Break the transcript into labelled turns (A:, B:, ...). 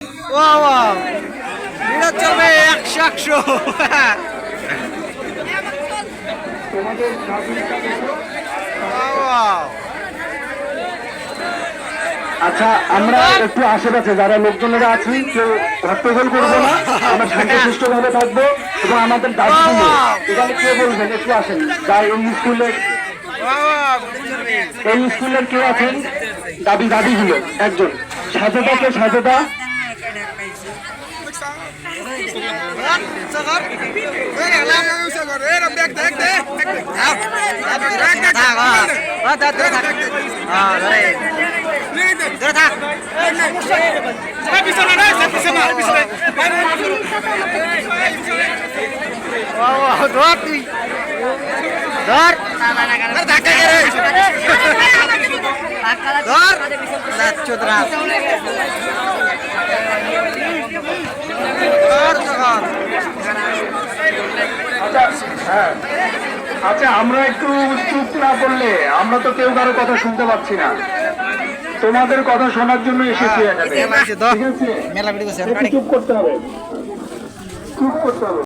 A: Wow, wow. Minat চলবে 100
B: আচ্ছা, আমরা একটু আশেপাশে যারা লোকজনেরা আছি কেউ হট্টগোল করবো না, আমরা শান্তশিষ্ট ভাবে থাকবো এবং আমাদের দাবিগুলো এখানে কে বলবেন একটু আসেন। যাই এই স্কুলের কেউ আছেন দাবিগুলো একজন সাজেদা, কে সাজেদা? আচ্ছা, আমরা একটু চুপ না করলে আমরা তো কেউ কারো কথা শুনতে পাচ্ছি না। তোমাদের কথা শোনার জন্য এসেছি এখানে, ঠিক আছে? চুপ করতে হবে, চুপ করতে হবে।